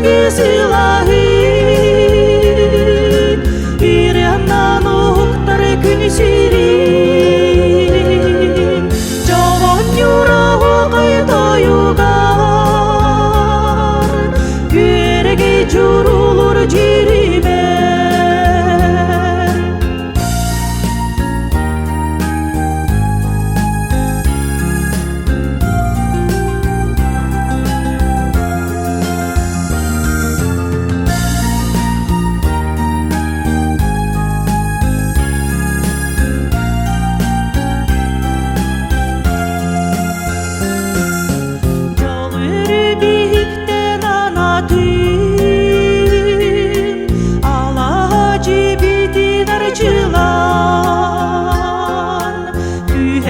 сырдыгы сылаһы иряннан уктар күн сирин жаман юрагы кайтаюгар күерге журулур жириме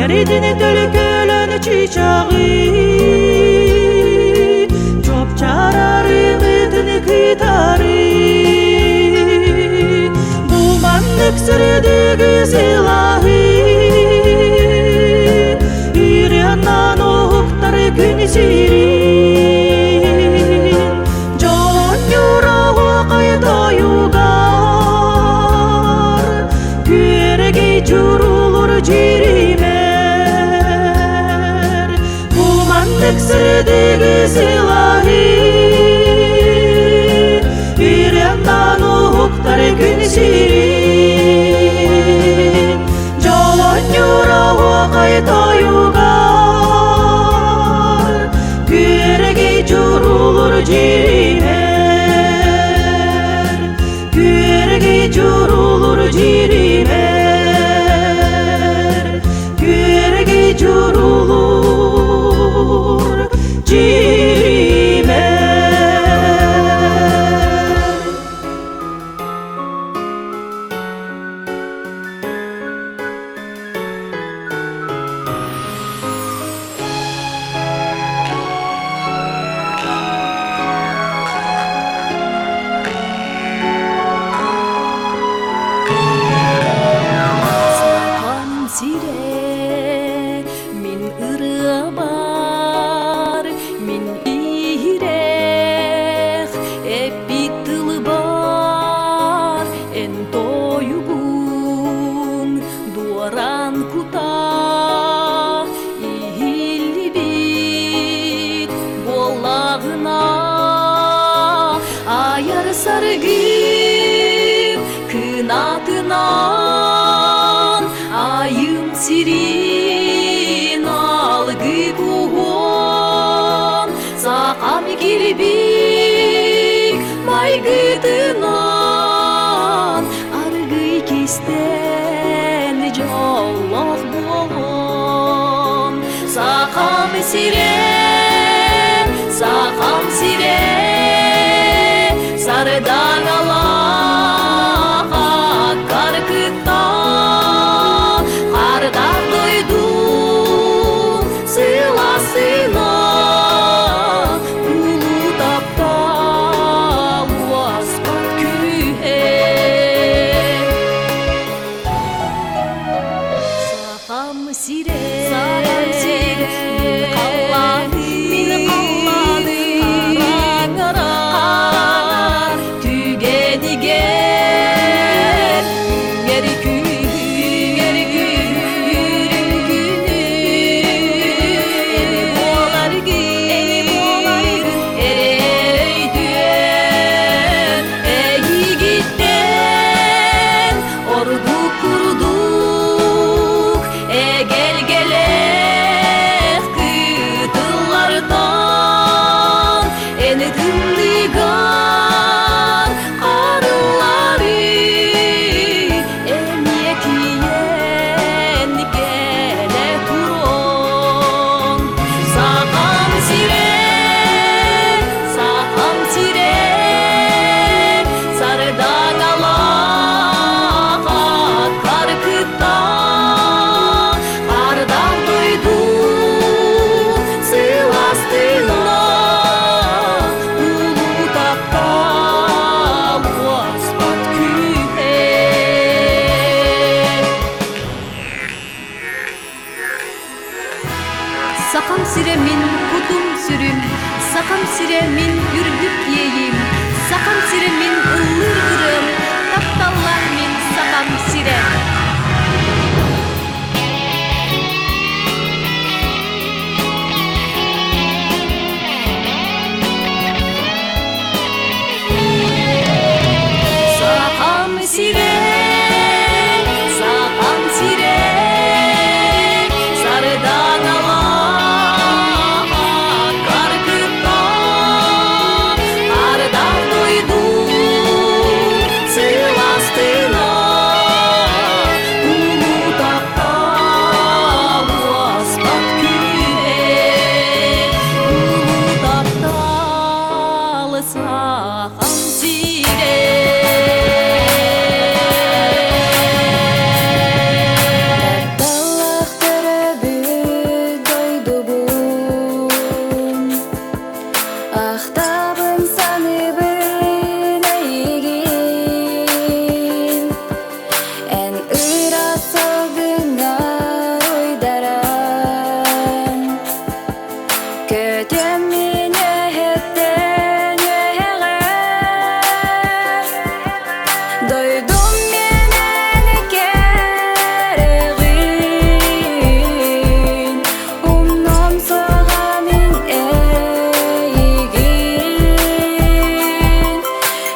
Эридин төлкөлөн чичагы жоп чарарымытын кытары булмандык сырдыгы сылаһы иряннан уктар күн сирин жон юрагы кайтаюгар күерге журулур жириме сырдыгы сылаһы иряннан уктар күн сирин жолон юрагы кайтаюгар күерге журулур жиример күерге журулур жиример күерге журулур жириме Min ırıbar, min irek, epitıl bar, en toyugun, duaran kuta, ihillibit, bolağına, ayar sargım, kınatından, ayım sirin algı kuğun saqam kirбик майгытынан аргы кестен жоллох болгон сақам сире сардан алаха каркытта кардан дойдум сыласына улуу таптал аспан күйе сақам сире мин каллады караңарар түгенигер Сақам сире мин дойдум сүрүм, сакам сире мен үрдүк ейим, сакам сире мен ыллыр кырым, тапталлар мен сакам сире. Сакам сире, сакам сире, сары даналар каркытта, ардан дойду сыл астына, улуу таптал аспат күнүнө, улуу таптал сакам сире. Ахтабын саныбын әйгін Ән ұрат салгына ойдарам Көтем мен әхеттен өйгі Дойдым мен әні кәрігін Умнам соға мен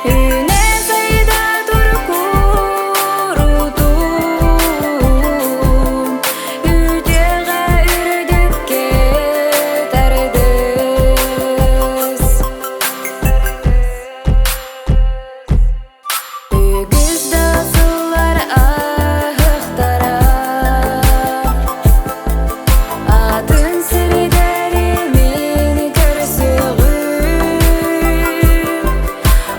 Üne sayda dur kurudum Üdege ürdükke terdis Ügüzda sular ahıqtara Adın sirgerimin körsüğüm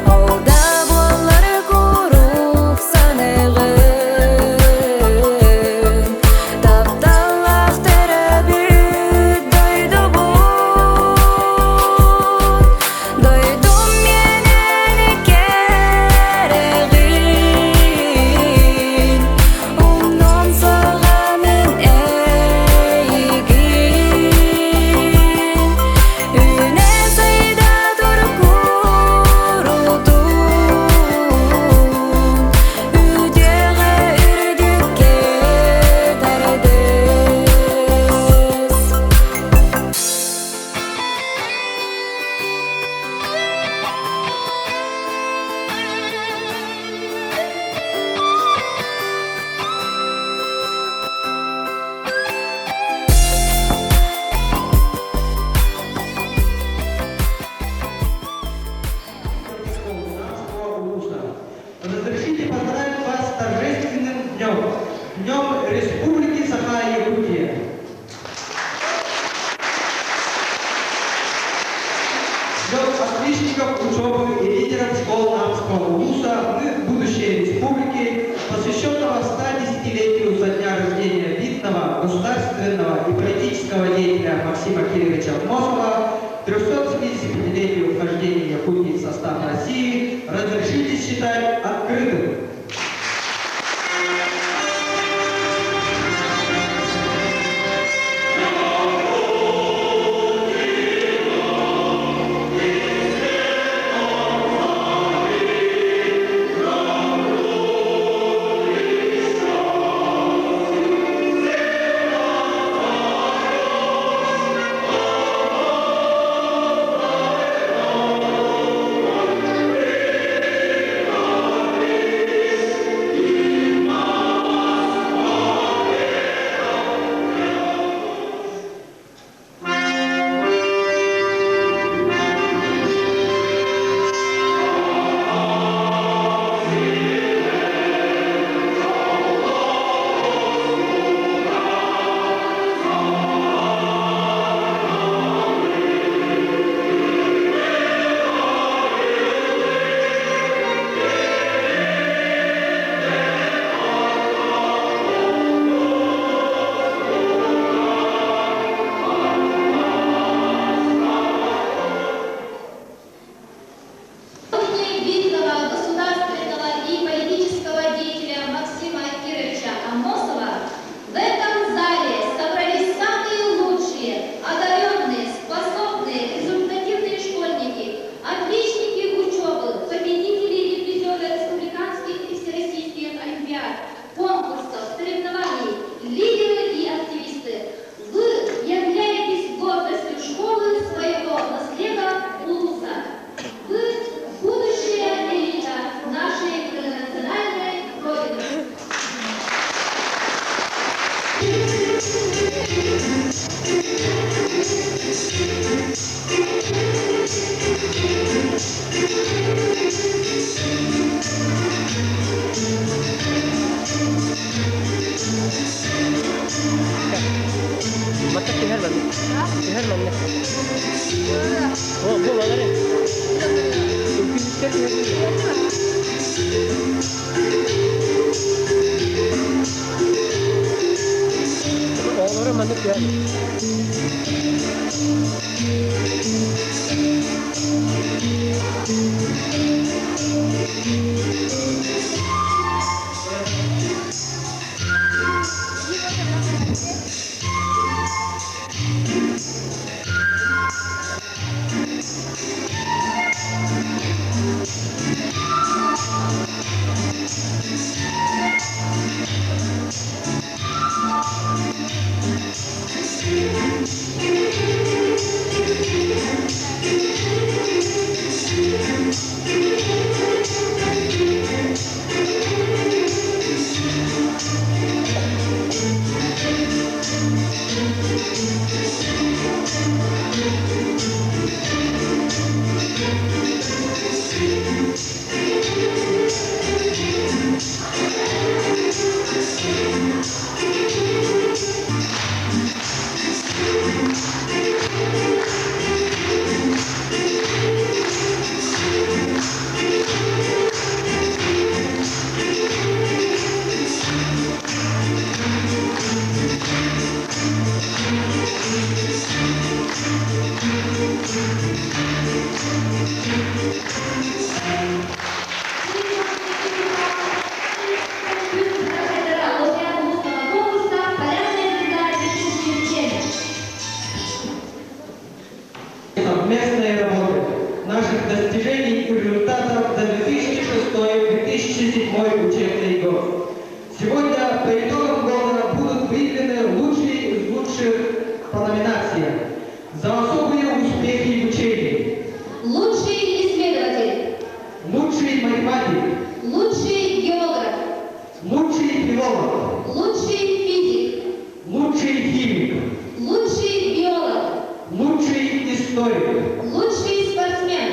Olda bollar kurup sanığım Taptallaq terabüt Doydum meneni keregin Umdan sağa men eygin Üne sayda dur kurudum Üdege ürdükke terdis Разрешите поздравить вас с торжественным днем, Днем Республики Саха-Якутия. Днем отличников учебы и лидеров школ Намского улуса мы будущей республики, посвященного 110-летию со дня рождения видного государственного и политического деятеля Максима Кирилловича Мосова, 375-летию вхождения Якутии в состав России, разрешите считать открытым. Mata tihar mana? Tihar mana? Oh, bu mana ni? Mungkin cek ni. Oh, orang mana tihar? Совместной работы, наших достижений и результатов за 2006-2007 учебный год. Сегодня по итогам года будут выявлены лучшие из лучших по номинациям за особые успехи в учении, Лучший исследователь, лучший математик, лучший географ, лучший филолог, лучший физик, лучший химик, лучший биолог, лучший историк, лучший спортсмен,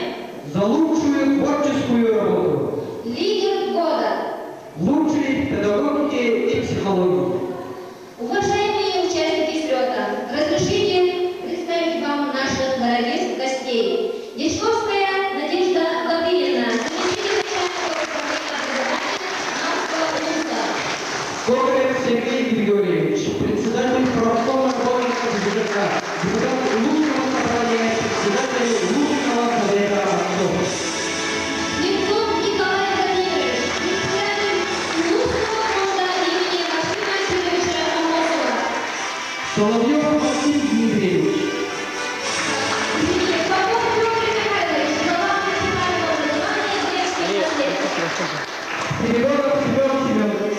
за лучшую творческую работу, лидер года. лучший в педагогике и психологии. Уважаемые участники слета, разрешите представить вам наших дорогих гостей. Дечковская Надежда Гаврилина, заместитель начальника управления образования Скобелев Сергей Григорьевич, председатель православного колледжа ГЖК, депутат лучшего собрания, председатель лучшего совета отцов. Смирнов Николай Владимирович, председатель лучшего фонда имени Максима Сергеевича Амосова. Соловьев Максим Дмитриевич, Попов Петр Михайлович, глава муниципального образования Девской области. Переводов Семен Семенович.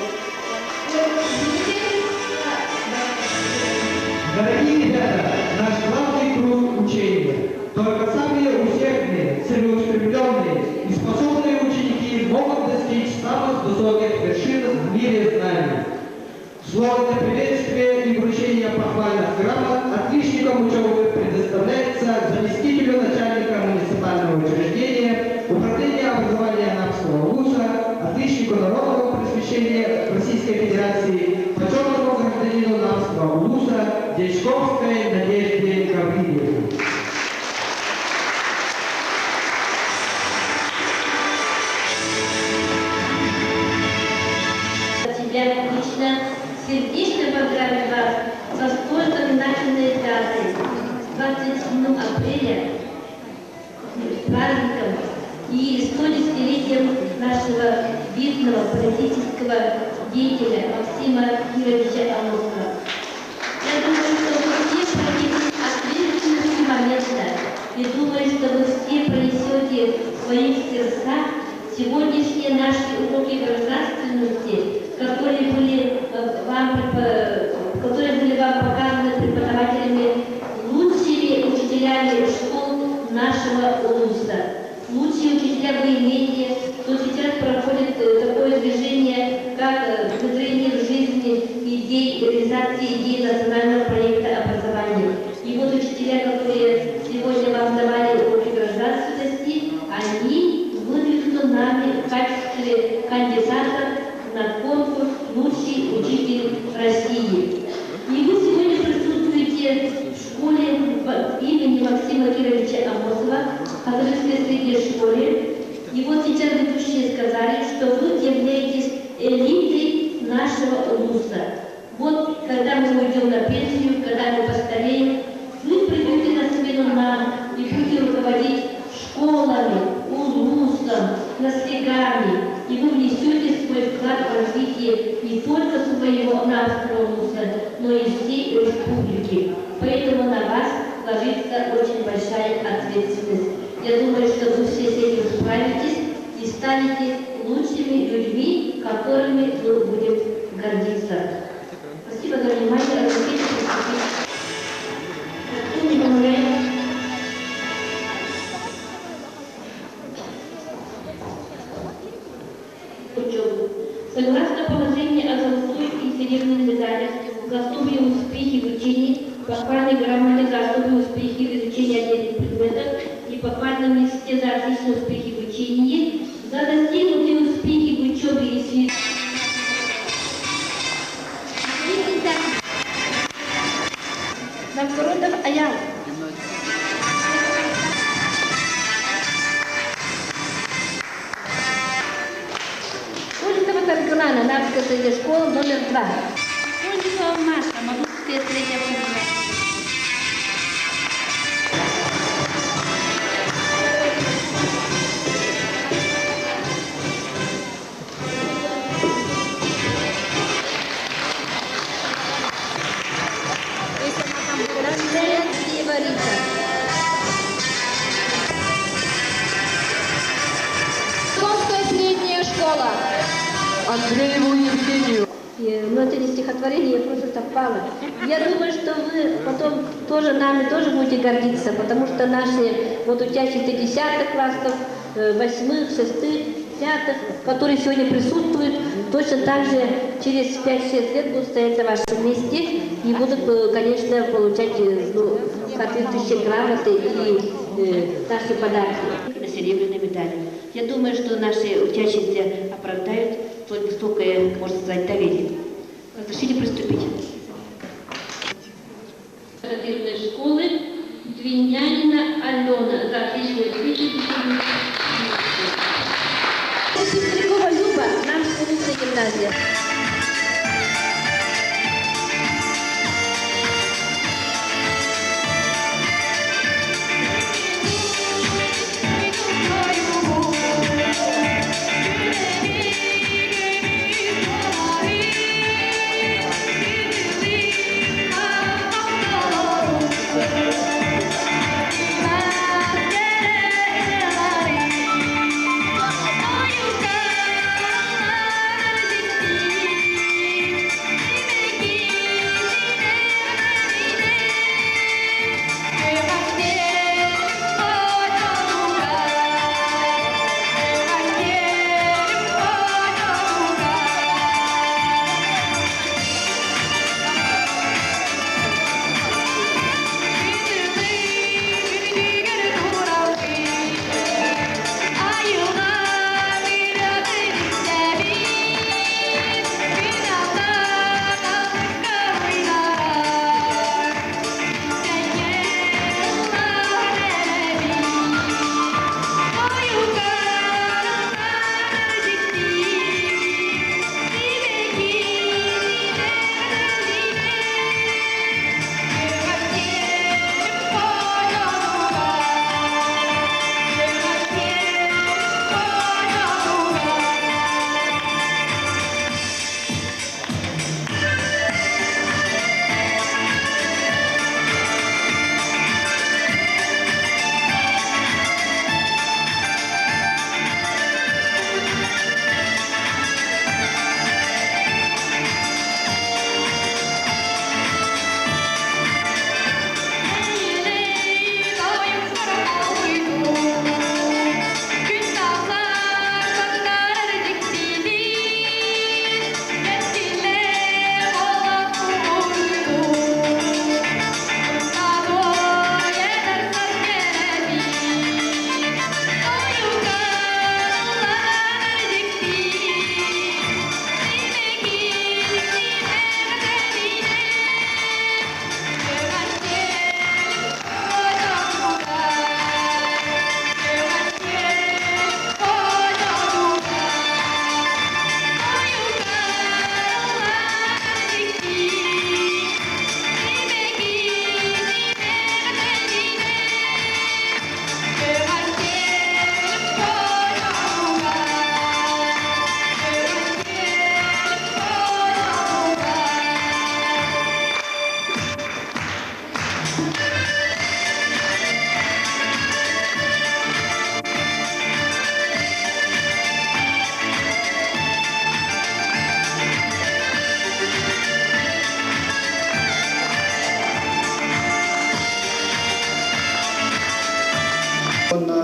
Дорогие ребята, наш главный круг учения. Только самые усердные, целеустремленные и способные ученики могут достичь самых высоких вершин в мире знаний. Слово для приветствия и вручения похвальных грамот отличникам учебы предоставляется заместителю начальника муниципального учреждения Управления образования Нарвского вуза, отличнику народного просвещения Российской Федерации, почетному гражданину Нарвского вуза Дечковской Надежде Гавриловне. Тебя лично сердечно поздравляю вас со столь знаменательной датой, 27 апреля, с праздником и 110-летием нашего видного политического деятеля Максима Юрьевича Амосова. Я думаю, что вы все пройдете ответственности момента и думаю, что вы все пронесете в своих сердцах сегодняшние наши уроки гражданственности, которые были вам показаны преподавателями, лучшими учителями школ нашего улуса. Лучшие учителя вы имеете, что сейчас проходит такое движение, как внедрение в жизни идей, реализации идей национального проекта Владимира Кировича Амосова в Хазарской средней школе. И вот сейчас ведущие сказали, что вы являетесь элитой нашего УНУСа. Вот когда мы уйдем на пенсию, когда мы постареем, вы придете на смену нам и будете руководить школами, УНУСом, наследами, и вы внесете свой вклад в развитие не только своего нашего УНУСа, но и всей республики. Поэтому на вас ложится очень большая ответственность. Я думаю, что вы все с этим справитесь и станете лучшими людьми, которыми мы будем гордиться. Спасибо за внимание. Учебу. Согласно положению о золотой и серебряных медалях за особые успехи в учении, похвальной грамоте за особые успехи в изучении отдельных предметов и похвальном листе за отличные успехи в учении, за достигнутые успехи в учебе и связи. Новгородов Аял. Улица Батаргулана, Нарвская средняя школа, номер 2. Ольгова Маша, Магутская средняя школа. Московская средняя школа. Андрееву Евгению. Но это не стихотворение, просто совпало. Я думаю, что вы потом тоже нами тоже будете гордиться, потому что наши вот учащиеся 10 классов, 8, 6, 5, которые сегодня присутствуют, точно так же через 5-6 лет будут стоять на вашем месте и будут, конечно, получать соответствующие грамоты и наши подарки на серебряные медали. Я думаю, что наши учащиеся оправдают высокое, можно сказать, доверие. Разрешите приступить. Спортивной школы Двинянина Алена за отличную успехи. Пестрякова Люба, нам Солнечная гимназия.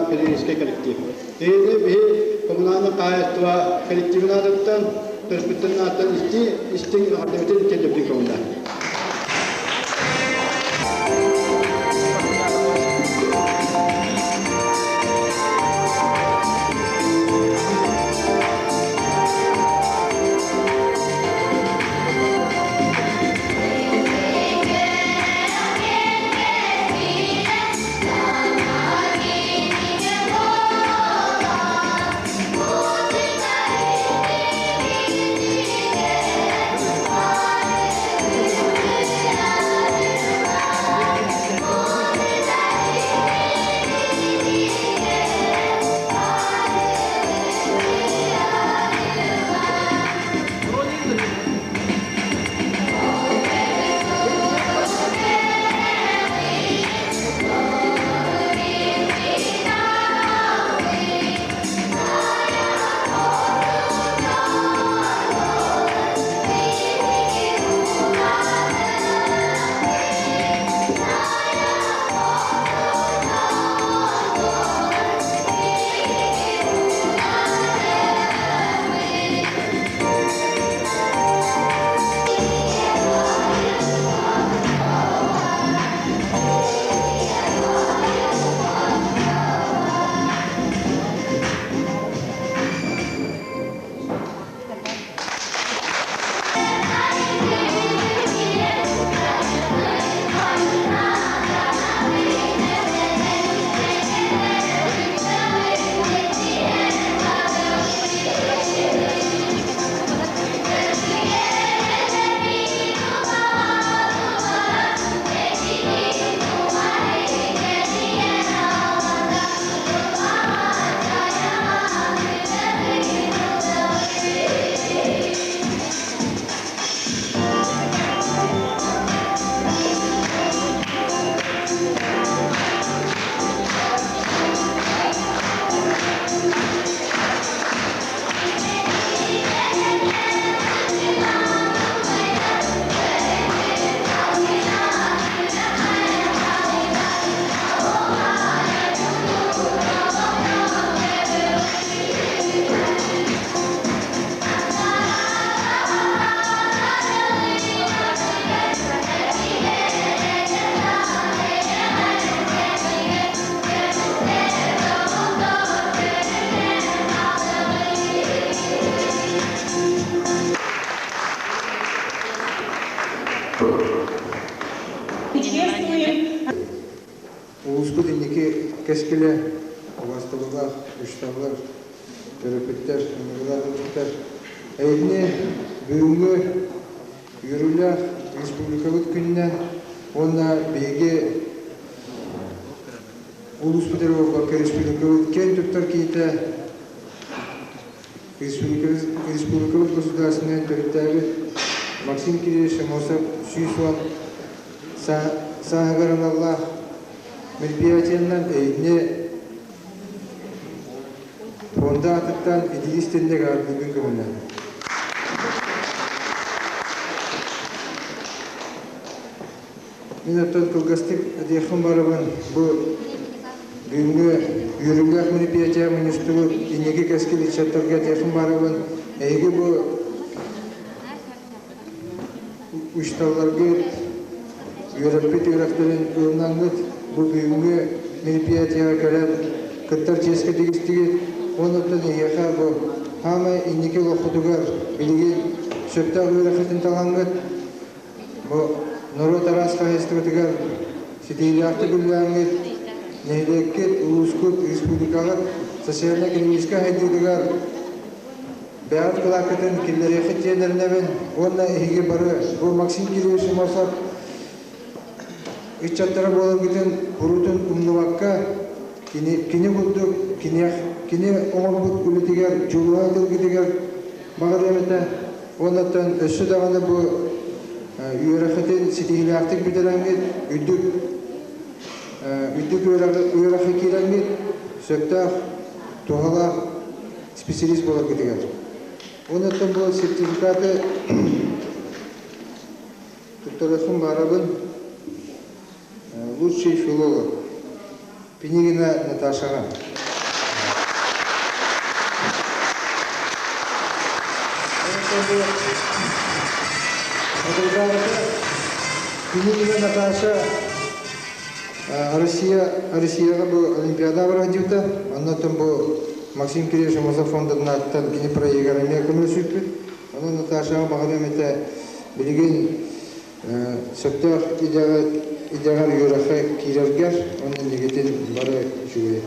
педагогический коллектив. И коммунальный качество коллективнадыктан перспективнадыктан истин активитет телеприкомда. Улуску денеки кескеле, властылыға, үштағылар, терапевттер, ұмырлағылықтар. Әйдіне бүгінгі үйірілі республикалық күнінен онна бейге улус педагогқа республикалық кен тұттар кейті республикалық государственный төреттәгі Максим Кириллович Мосов Сүйсуан Сағағарын Аллах мероприятиянан әйдіне фонда атыттан идеалистендегі ардылығын көмінен. Мен оттан кылгастык әдейхім барабын бұл бүгінгі үйірілгақ мероприятия мүністігі инеге кәскелі чаттарға әдейхім барабын әйгі бұл ұшталарға үйіріппет үйрақтарын ұрынаңғыт бұл бүгінгі мероприятияға кәрән кыттар ческе дегістіге оныптан еға бұл хама инеке лоқытуғар білеген сөптақ үйрақетін талаңғыт бұл Народ Тарасқа естігітігер сетейлі ақты білгәңгет, нейлеккет, ұлыскут, республикағыт, социально-экономическа хайдыдығар бәғат қылақытын келдерекет тенерінебен, онна әйге бары бұл Максим Кириллович Мосов үтчаттары болар кетен бұрутын ұмнываққа кені бұлдық, кені оңыр бұд үлетігер, жолуға дылгетігер бағыр әметі, оннаттан өссі дағаны бұл үйрақетін сетейлі ақтық бітірәңгет, үддік үйрақы керәңгет, сөптақ, тоғалақ, специалист болар кетігер. Онаттан бұл сертификаты тұттарықын барабын лучший филолог Пенегина Наташаға. Кини Наташа Россияга bu Олимпиада радиода, аннан bu Максим Киреевич Музафондун аттан кини проиграми көмөсүппүт. Анан Наташага багырым эте билген сектор идеалар юрахы кирергер, анын негетин бары жүгөй.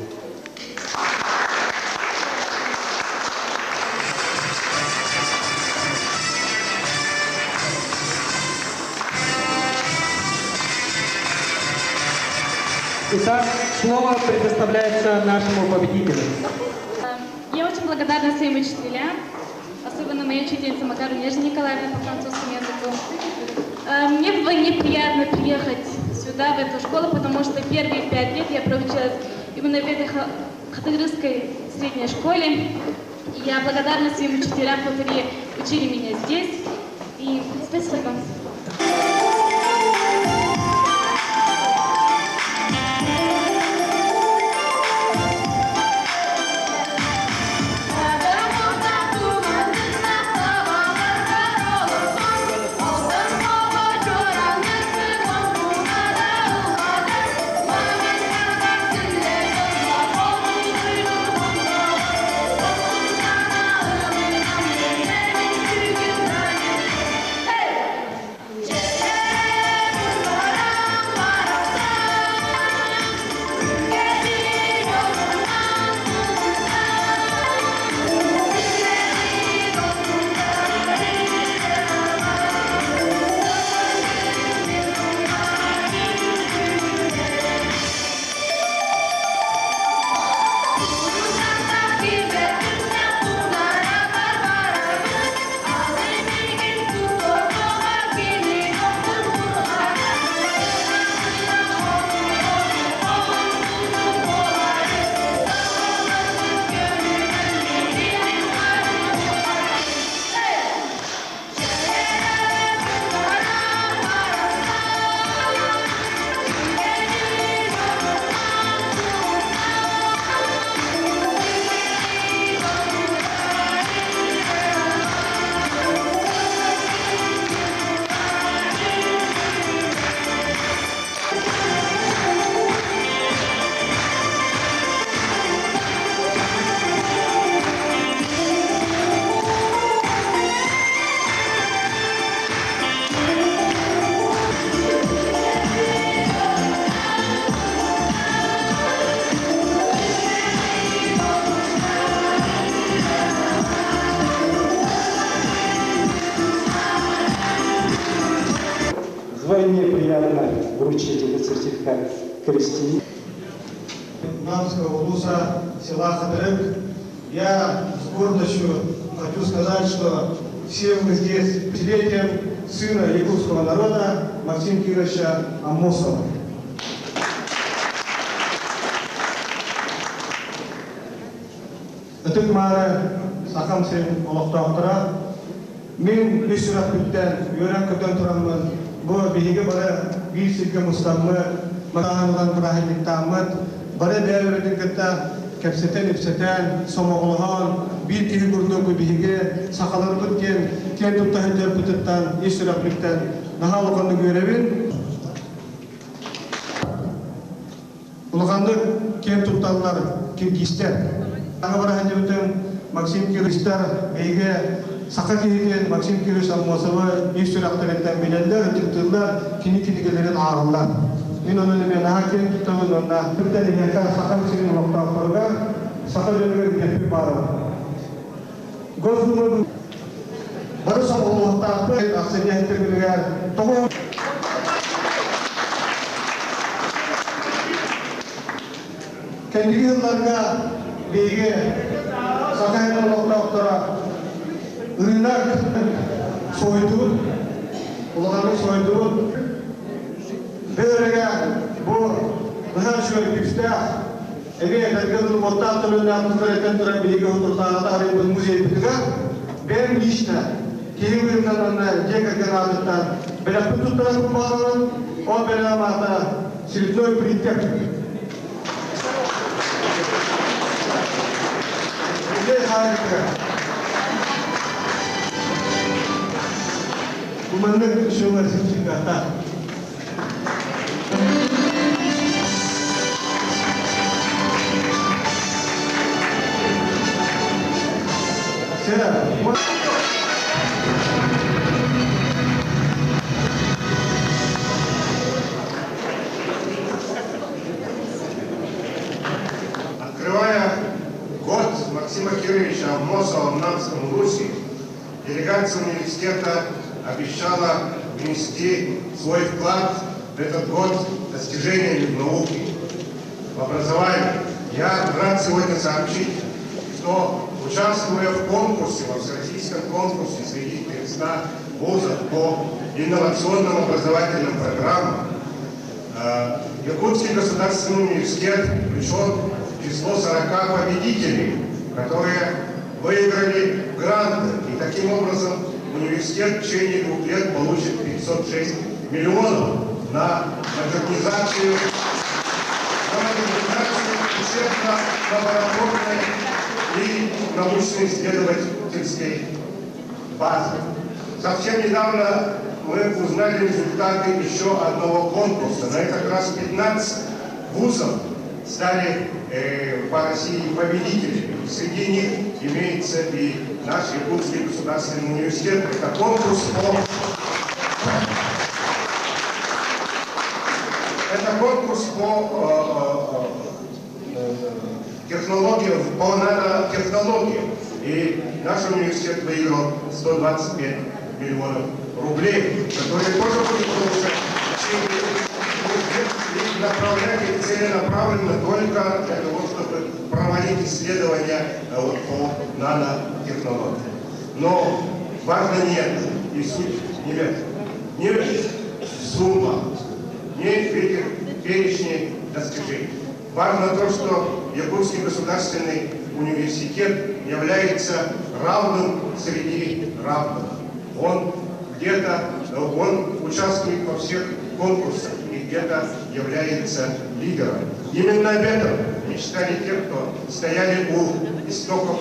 Итак, слово предоставляется нашему победителю. Я очень благодарна своим учителям, особенно моей учительнице Макару Нежне Николаевне по французскому языку. Мне было неприятно приехать сюда, в эту школу, потому что первые 5 лет я проучилась именно в этой хатыгрызской средней школе. И я благодарна своим учителям, которые учили меня здесь. И спасибо. Вдвойне приятно вручить этот сертификат Кристине. Мамского улуса села Хатырык. Я с гордостью хочу сказать, что все мы здесь встретим сына якутского народа Максима Кировича Аммосова. Өтік мары сақам сен олықтауқтыра. Мен бес сұрақ бүттен өрен көтен тұрамын. Бұл бейге бары бір сілгі мұстамы, мағанылған бірахиліктамын. Бары бәуірдің күтті кәпсетен, үпсетен, сомағылған, бір кейі күрдің көбейге сақалар бүткен, кен тұттахеттер бүттіттен, еш сұрақ бүттен нағалықанды көребін. Ұлғандық кен тұтталылар киргизтер. Аңа бірахилі бүттін Максим Кировичтар бейге Сақа кейген Максим Кирович Аммосовы еш сүрақтареттен белелдер, үтіктілер, кені-кенігелерін ағылдар. Мен оның мен әкен тұтығын онда бірден егер сақа мүсінің ұлықтау қырға, сақа жөнігер кепіп барым. Көздің бары соң ұлықтақты, ақсыне әйттіргілігер тұғын. Кендігі жылларға бейге сақа әйттіргілігер ұлықтауқтыра Ürünler soydu, ulanı soydu. Böylece bu daha şöyle güçte evi dergâdın muhtar türünde atılırken duran bilgi oturtağında hareket müziği bittiğe ben işte keyif ürünlerine cekirken aldıktan böyle tuttuğum bağlanın o böyle amada silitoy printer. Ne harika. Куманнык шулар симсингата. Открывая год Максима Кировича Аммосова в Намском Руси, делегация университета обещала внести свой вклад в этот год достижения в науке, в образовании. Я рад сегодня сообщить, что, участвуя в конкурсе, во всероссийском конкурсе среди 300 вузов по инновационным образовательным программам, Якутский государственный университет включен в число 40 победителей, которые выиграли гранты. И таким образом университет в течение 2 лет получит 506 миллионов на модернизацию учебно-лабораторной и научно-исследовательской базы. Совсем недавно мы узнали результаты еще одного конкурса. На этот раз 15 вузов стали по России победителями. Среди них имеется и наш Якутский государственный университет. Это конкурс по технологиям, по нанотехнологиям. И наш университет выиграл 125 миллионов рублей, которые тоже будут получать и направлять их целенаправленно только для того, чтобы проводить исследования по нанотехнологиям. Но важно не это, и суть не в этом. Не в суммах, не в этих перечне достижений. Важно то, что Якутский государственный университет является равным среди равных. Он участвует во всех конкурсах и где-то является лидером. Именно об этом мечтали те, кто стояли у истоков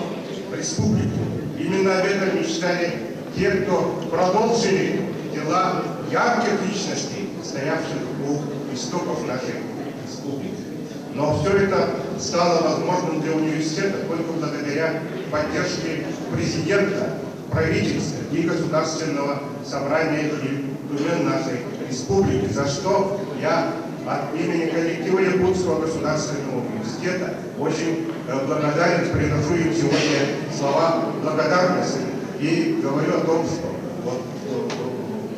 республики. Именно об этом мечтали те, кто продолжили дела ярких личностей, стоявших у истоков нашей республики. Но все это стало возможным для университета только благодаря поддержке президента, правительства и государственного собрания и Думен нашей республики, за что я от имени коллектива Якутского государственного университета очень благодарен, приношу им сегодня слова благодарности и говорю о том, что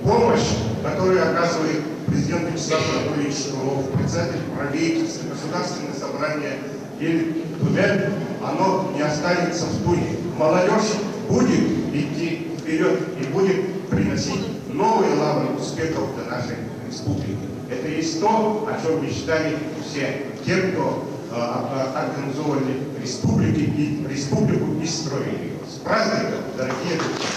помощь, которую оказывает президент Вячеслав Анатольевич Шкуров, председатель правительства, государственное собрание и Думен, оно не останется в туне. Молодежь будет идти вперед и будет приносить новые лавры успехов для нашей республики. Это есть то, о чем мечтали все те, кто организовали республику и строили ее. С праздником, дорогие друзья!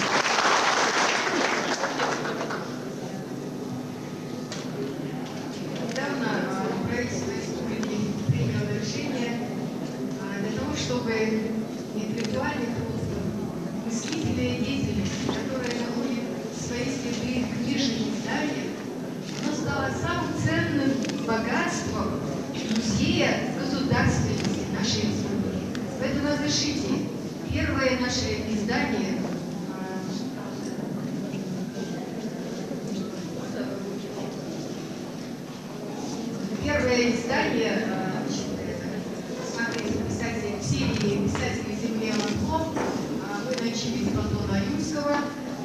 Чтобы интеллектуальный труд, мыслительная деятельность, которая находит свои следы в книжных изданиях, оно стало самым ценным богатством музея государственности нашей республики. Поэтому разрешите первое наше издание серии писателей земли Ланков. Мы научились Антона Аюрского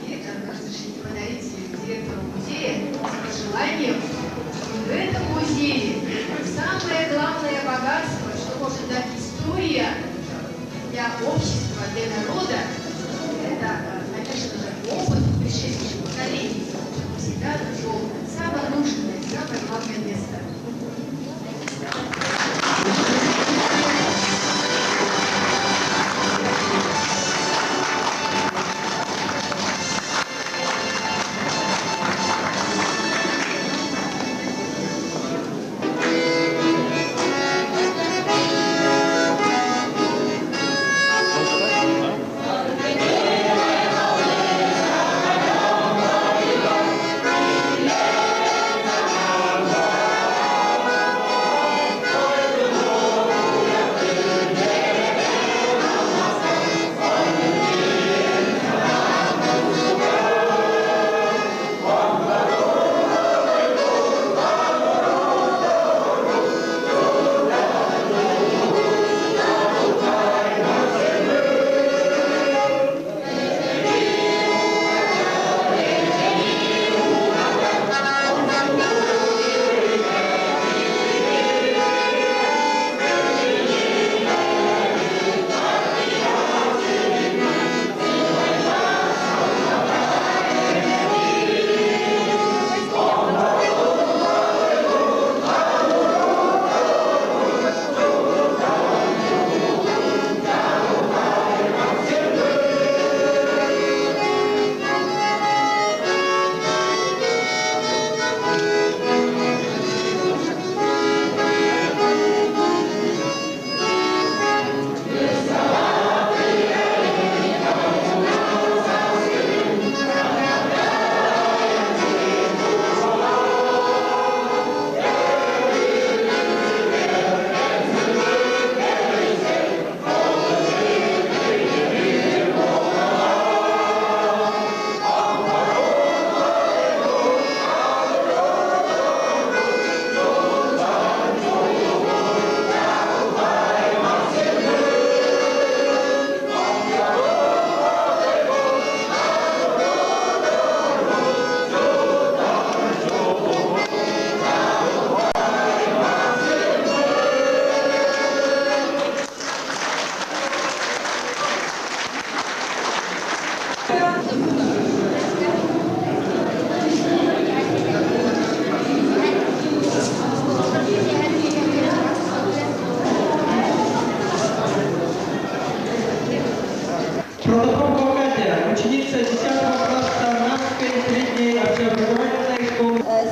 и разрешили подарить директору музея с пожеланием, что в этом музее самое главное богатство, что может дать история для общества, для народа, это, конечно же, опыт предшествующих поколений, чтобы всегда нашел самое нужное, самое главное место.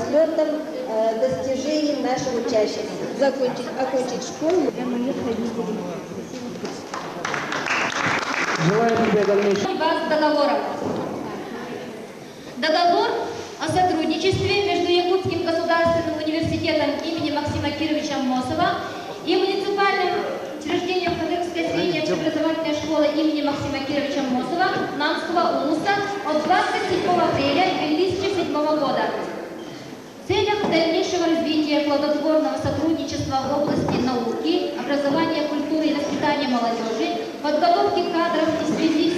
слетом достижений наших учащихся. Окончить школу. Желаю тебе дальнейшего. Вас договором. Договор о сотрудничестве между Якутским государственным университетом имени Максима Кировича Мосова и муниципальным учреждением Кадырской средней общеобразовательной школы имени Максима Кировича Мосова Намского УЛУСа от 27 апреля 2007 года. В целях дальнейшего развития плодотворного сотрудничества в области науки, образования, культуры и воспитания молодежи, подготовки кадров в связи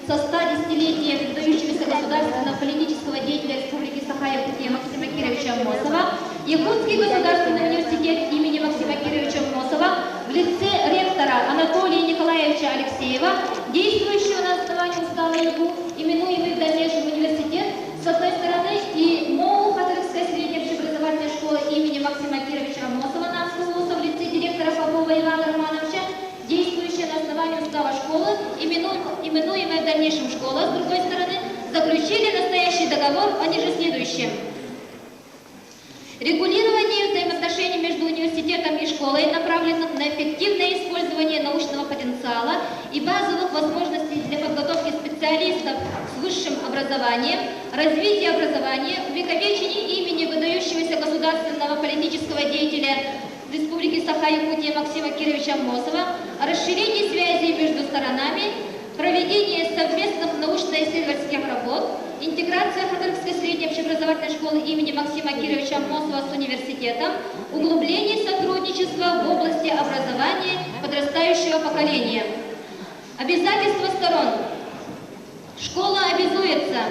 со 110-летием выдающегося государственного политического деятеля Республики Саха-Якутия Максима Кировича Мосова, Якутский государственный университет имени Максима Кировича Мосова в лице ректора Анатолия Николаевича Алексеева, действующего на основании устава ЯГУ, именуемый в дальнейшем университет, с одной стороны, и МОУ Кадырской средней общеобразовательной школы имени Максима Кировича Мосова Намского УЛУСа в лице директора Попова Ивана Романовича, действующая на основании устава школы, именуемая в дальнейшем школа, с другой стороны, заключили настоящий договор о ниже следующем. Регулирование взаимоотношений между университетом и школой направлено на эффективное использование научного потенциала и базовых возможностей для подготовки специалистов с высшим образованием, развития образования, увековечения имени выдающегося государственного политического деятеля Республики Саха-Якутия Максима Кировича Мосова, расширение связей между сторонами, проведение совместных научно-исследовательских работ, интеграция Кадырской средней общеобразовательной школы имени Максима Кировича Мосова с университетом, углубление сотрудничества в области образования подрастающего поколения. Обязательства сторон. Школа обязуется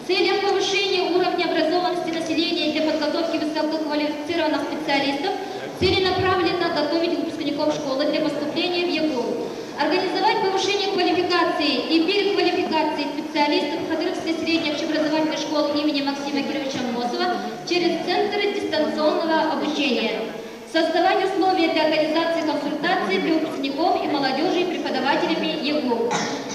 в целях повышения уровня образованности населения для подготовки высококвалифицированных специалистов целенаправленно готовить выпускников школы для поступления в ЯГУ, организовать повышение квалификации и переквалификации специалистов Кадырской средней общеобразовательной школы имени Максима Кировича Мосова через центры дистанционного обучения, создавать условия для организации консультаций для выпускников и молодежи и преподавателями ЯГУ,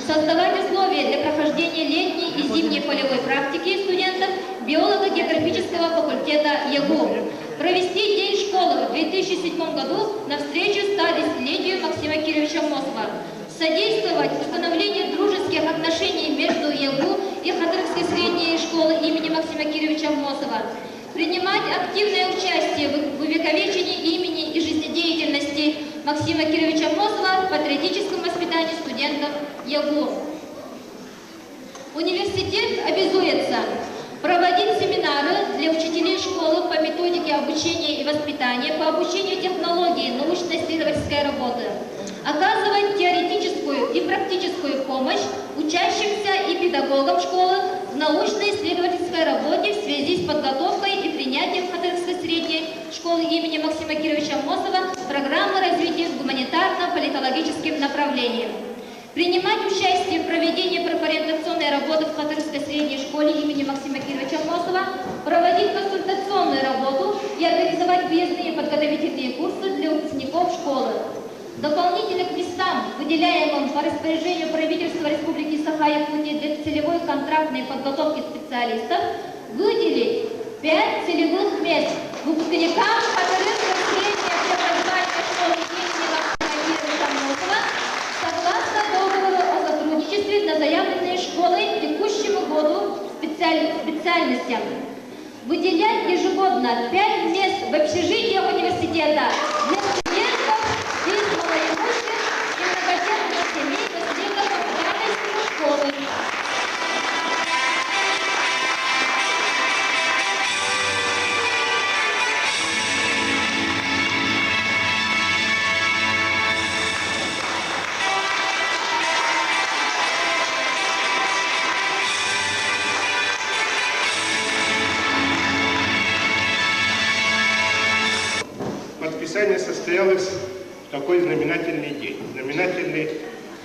создавать условия для прохождения летней и зимней полевой практики студентов биолого-географического факультета ЯГУ, провести День школы в 2007 году на встречу 110-летию Максима Кировича Мосова, содействовать установлению дружеских отношений между ЯГУ и Кадырской средней школы имени Максима Кировича Мосова, принимать активное участие в увековечении имени и жизнедеятельности Максима Кировича Мосова в патриотическом воспитании студентов ЯГУ. Университет обязуется проводить семинары для учителей школы по методике обучения и воспитания, по обучению технологии научно-исследовательской работы, оказывать теоретическую и практическую помощь учащимся и педагогам школы в научно-исследовательской работе в связи с подготовкой и принятием Кадырской средней школы имени Максима Кировича Мосова программы развития с гуманитарно-политологическим направлением. Принимать участие в проведении профориентационной работы в Кадырской средней школе имени Максима Кировича Мосова, проводить консультационную работу и организовать выездные подготовительные курсы для выпускников школы. Дополнительно к местам, выделяемым по распоряжению правительства Республики Саха-Якутия для целевой контрактной подготовки специалистов, выделить 5 целевых мест выпускникам Кадырской средней общеобразовательной школы имени Максима Кировича Мосова согласно договору о сотрудничестве на заявленные школой к текущему году специальностям. Выделять ежегодно 5 мест в общежитиях университета для студентов из малоимущих и многодетных семей наследников Кадырской школы. Подписание состоялось в такой знаменательный день. Знаменательный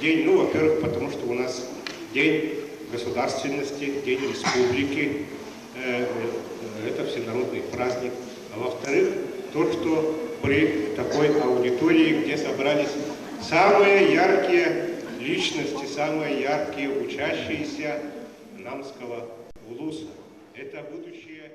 день, ну, во-первых, потому что у нас день государственности, день республики, это всенародный праздник. А во-вторых, то, что при такой аудитории, где собрались самые яркие личности, самые яркие учащиеся Намского УЛУСа. Это будущее